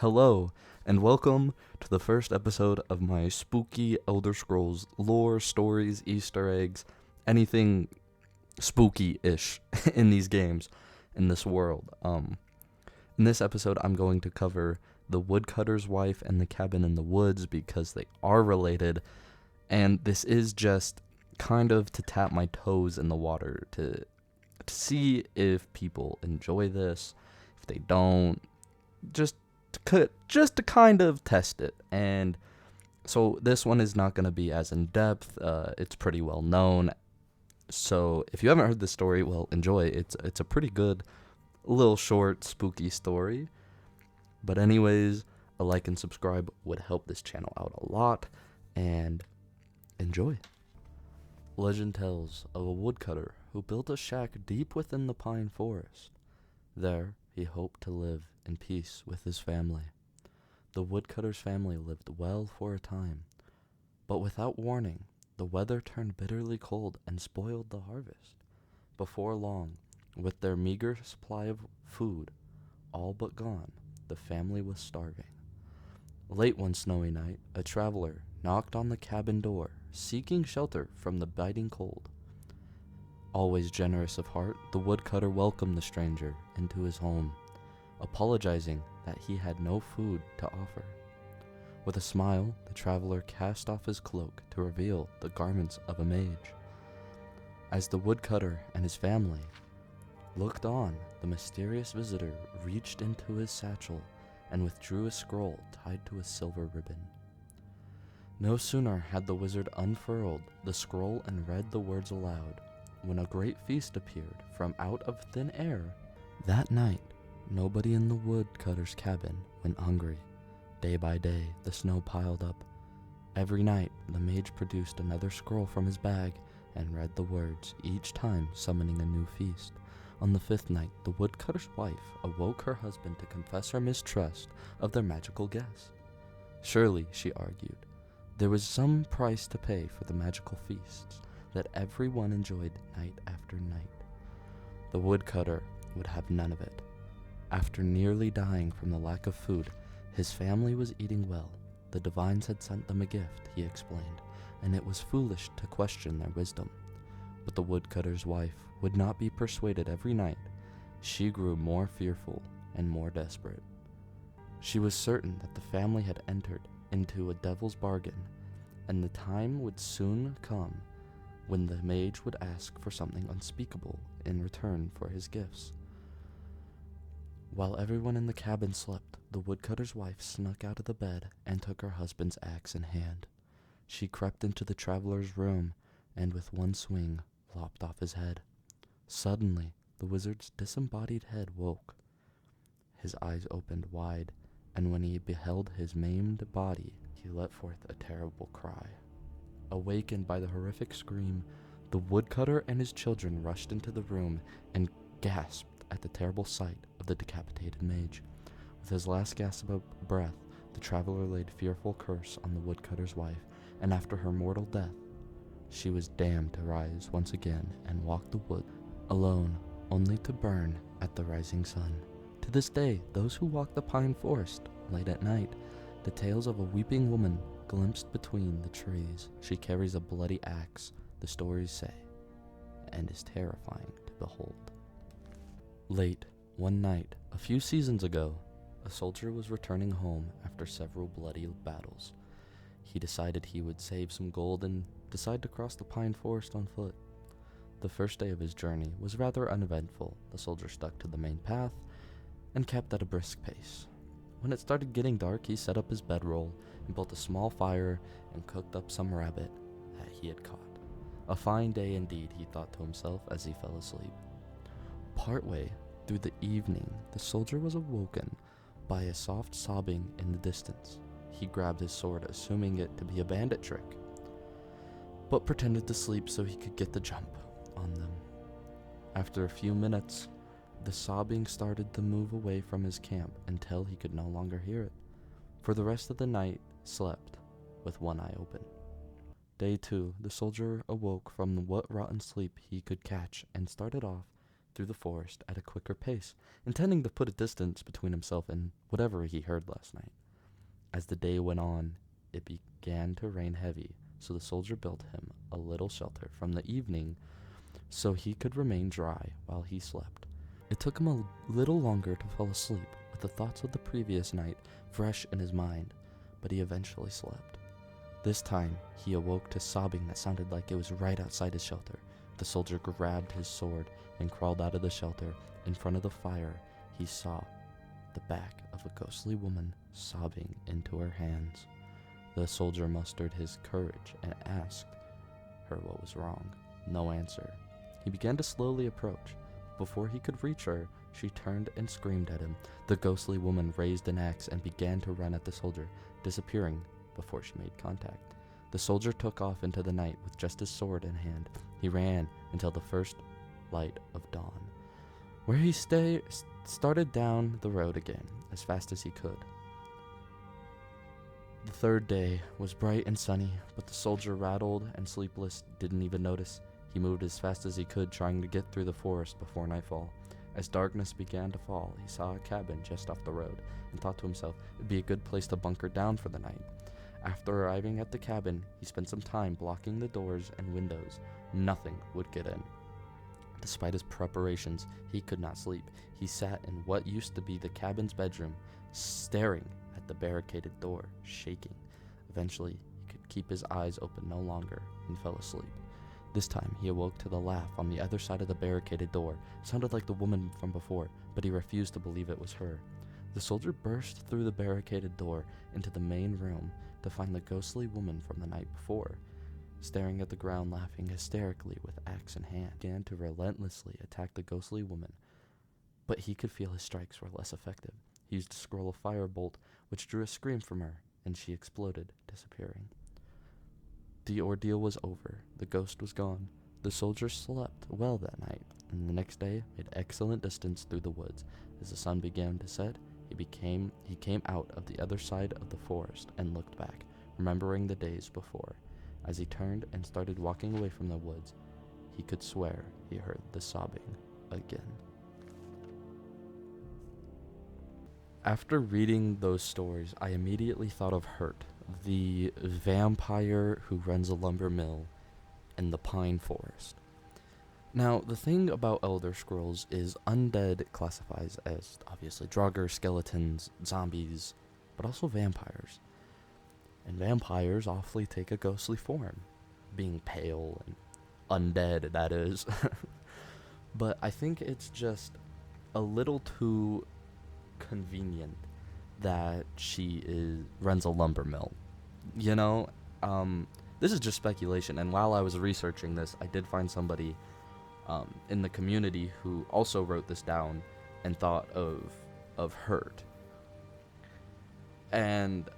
Hello, and welcome to the first episode of my spooky Elder Scrolls lore, stories, Easter eggs, anything spooky-ish in these games, in this world. In this episode, I'm going to cover the woodcutter's wife and the cabin in the woods because they are related, and this is just kind of to tap my toes in the water to see if people enjoy this, if they don't, just to kind of test it. And so this one is not going to be as in depth. It's pretty well known. So if you haven't heard this story, well, enjoy. It's a pretty good little short spooky story. But anyways, a like and subscribe would help this channel out a lot, and enjoy. Legend tells of a woodcutter who built a shack deep within the pine forest. There, he hoped to live in peace with his family. The woodcutter's family lived well for a time, but without warning, the weather turned bitterly cold and spoiled the harvest. Before long, with their meager supply of food all but gone, the family was starving. Late one snowy night, a traveler knocked on the cabin door, seeking shelter from the biting cold. Always generous of heart, the woodcutter welcomed the stranger into his home, apologizing that he had no food to offer. With a smile, the traveler cast off his cloak to reveal the garments of a mage. As the woodcutter and his family looked on, the mysterious visitor reached into his satchel and withdrew a scroll tied to a silver ribbon. No sooner had the wizard unfurled the scroll and read the words aloud, when a great feast appeared from out of thin air. That night, nobody in the woodcutter's cabin went hungry. Day by day, the snow piled up. Every night, the mage produced another scroll from his bag and read the words, each time summoning a new feast. On the fifth night, the woodcutter's wife awoke her husband to confess her mistrust of their magical guess. Surely, she argued, there was some price to pay for the magical feasts that everyone enjoyed night after night. The woodcutter would have none of it. After nearly dying from the lack of food, his family was eating well. The divines had sent them a gift, he explained, and it was foolish to question their wisdom. But the woodcutter's wife would not be persuaded every night. She grew more fearful and more desperate. She was certain that the family had entered into a devil's bargain, and the time would soon come when the mage would ask for something unspeakable in return for his gifts. While everyone in the cabin slept, the woodcutter's wife snuck out of the bed and took her husband's axe in hand. She crept into the traveler's room and with one swing lopped off his head. Suddenly, the wizard's disembodied head woke. His eyes opened wide, and when he beheld his maimed body, he let forth a terrible cry. Awakened by the horrific scream, the woodcutter and his children rushed into the room and gasped at the terrible sight of the decapitated mage. With his last gasp of breath, the traveler laid fearful curse on the woodcutter's wife, and after her mortal death, she was damned to rise once again and walk the wood alone, only to burn at the rising sun. To this day, those who walk the pine forest late at night, the tales of a weeping woman glimpsed between the trees. She carries a bloody axe, the stories say, and is terrifying to behold. Late one night, a few seasons ago, a soldier was returning home after several bloody battles. He decided he would save some gold and decide to cross the pine forest on foot. The first day of his journey was rather uneventful. The soldier stuck to the main path and kept at a brisk pace. When it started getting dark, he set up his bedroll and built a small fire and cooked up some rabbit that he had caught. A fine day indeed, he thought to himself as he fell asleep. Partway through the evening, the soldier was awoken by a soft sobbing in the distance. He grabbed his sword, assuming it to be a bandit trick, but pretended to sleep so he could get the jump on them. After a few minutes, the sobbing started to move away from his camp until he could no longer hear it. For the rest of the night, slept with one eye open. Day 2, the soldier awoke from what rotten sleep he could catch and started off through the forest at a quicker pace, intending to put a distance between himself and whatever he heard last night. As the day went on, it began to rain heavy, so the soldier built him a little shelter from the evening so he could remain dry while he slept. It took him a little longer to fall asleep with the thoughts of the previous night fresh in his mind, but he eventually slept. This time, he awoke to sobbing that sounded like it was right outside his shelter. The soldier grabbed his sword and crawled out of the shelter. In front of the fire, he saw the back of a ghostly woman sobbing into her hands. The soldier mustered his courage and asked her what was wrong. No answer. He began to slowly approach. Before he could reach her, she turned and screamed at him. The ghostly woman raised an axe and began to run at the soldier, disappearing before she made contact. The soldier took off into the night with just his sword in hand. He ran until the first light of dawn, where he started down the road again as fast as he could. The third day was bright and sunny, but the soldier, rattled and sleepless, didn't even notice. He moved as fast as he could, trying to get through the forest before nightfall. As darkness began to fall, he saw a cabin just off the road and thought to himself it'd be a good place to bunker down for the night. After arriving at the cabin, he spent some time blocking the doors and windows. Nothing would get in. Despite his preparations, he could not sleep. He sat in what used to be the cabin's bedroom, staring at the barricaded door, shaking. Eventually, he could keep his eyes open no longer and fell asleep. This time, he awoke to the laugh on the other side of the barricaded door. It sounded like the woman from before, but he refused to believe it was her. The soldier burst through the barricaded door into the main room to find the ghostly woman from the night before, staring at the ground, laughing hysterically with axe in hand. He began to relentlessly attack the ghostly woman, but he could feel his strikes were less effective. He used a scroll of firebolt, which drew a scream from her, and she exploded, disappearing. The ordeal was over. The ghost was gone. The soldier slept well that night, and the next day made excellent distance through the woods. As the sun began to set, he came out of the other side of the forest and looked back, remembering the days before. As he turned and started walking away from the woods, he could swear he heard the sobbing again. After reading those stories, I immediately thought of Hurt, the vampire who runs a lumber mill in the pine forest. Now, the thing about Elder Scrolls is undead classifies as obviously Draugr, skeletons, zombies, but also vampires. And vampires awfully take a ghostly form, being pale and undead, that is. But I think it's just a little too convenient that she runs a lumber mill. You know, this is just speculation, and while I was researching this, I did find somebody in the community who also wrote this down and thought of Hurt. And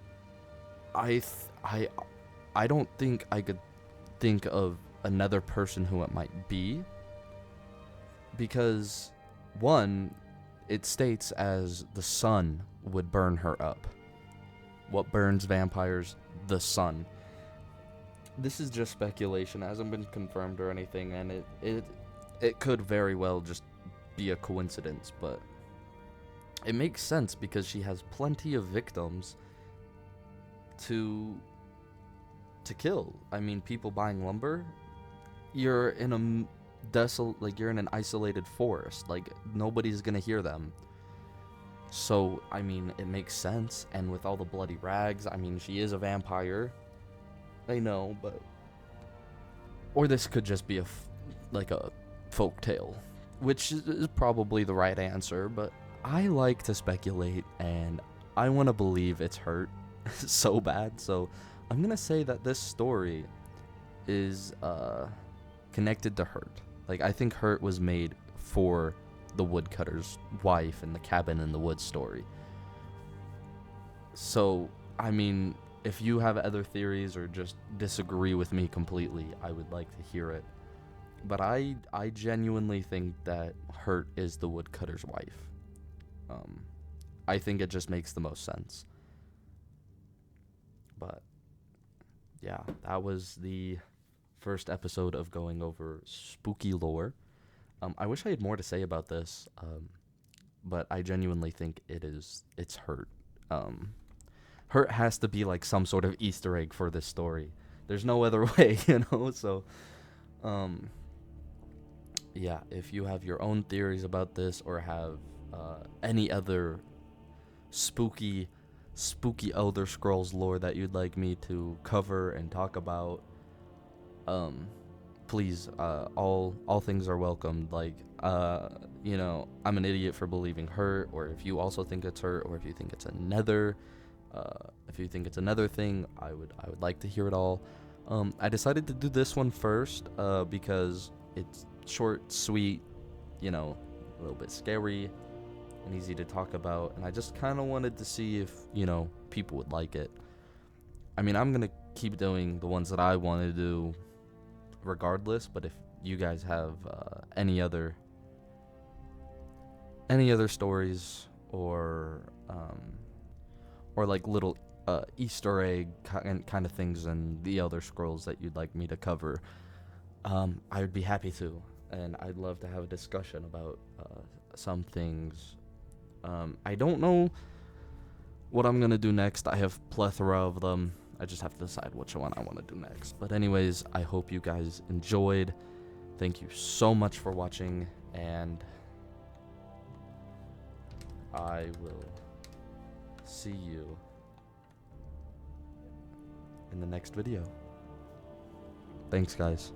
I don't think I could think of another person who it might be, because one, it states as the sun would burn her up. What burns vampires? The sun. This is just speculation, it hasn't been confirmed or anything, and it could very well just be a coincidence, but it makes sense because she has plenty of victims to kill. I mean, people buying lumber, you're in you're in an isolated forest, like nobody's gonna hear them. So, I mean, it makes sense, and with all the bloody rags, I mean, she is a vampire. I know, but or this could just be a folk tale, which is probably the right answer, but I like to speculate, and I want to believe it's Hurt so bad, so I'm gonna say that this story is connected to Hurt. Like, I think Hurt was made for the woodcutter's wife and the cabin in the woods story. So, I mean, if you have other theories or just disagree with me completely, I would like to hear it. But I genuinely think that Hurt is the woodcutter's wife. I think it just makes the most sense. But yeah, that was the first episode of going over spooky lore. I wish I had more to say about this, but I genuinely think it's Hurt. Um, Hurt has to be like some sort of Easter egg for this story. There's no other way, So, um, yeah, if you have your own theories about this or have any other spooky, spooky Elder Scrolls lore that you'd like me to cover and talk about, um, please, all things are welcomed. Like, I'm an idiot for believing Hurt, or if you also think it's Hurt, or if you think it's another. If you think it's another thing, I would like to hear it all. I decided to do this one first because it's short, sweet, a little bit scary and easy to talk about, and I just kind of wanted to see if, people would like it. I mean, I'm going to keep doing the ones that I want to do regardless, but if you guys have any other stories or like little Easter egg kind of things in the Elder Scrolls that you'd like me to cover, I would be happy to, and I'd love to have a discussion about some things. I don't know what I'm gonna do next. I have plethora of them. I just have to decide which one I want to do next. But anyways, I hope you guys enjoyed. Thank you so much for watching, and I will see you in the next video. Thanks, guys.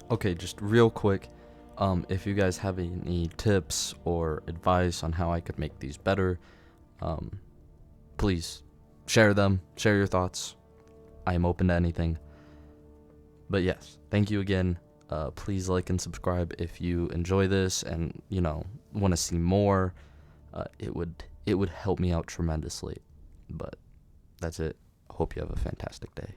Okay, just real quick, if you guys have any tips or advice on how I could make these better, please share them, share your thoughts. I am open to anything. But yes, thank you again. Please like and subscribe if you enjoy this and, want to see more. It would help me out tremendously. But that's it. I hope you have a fantastic day.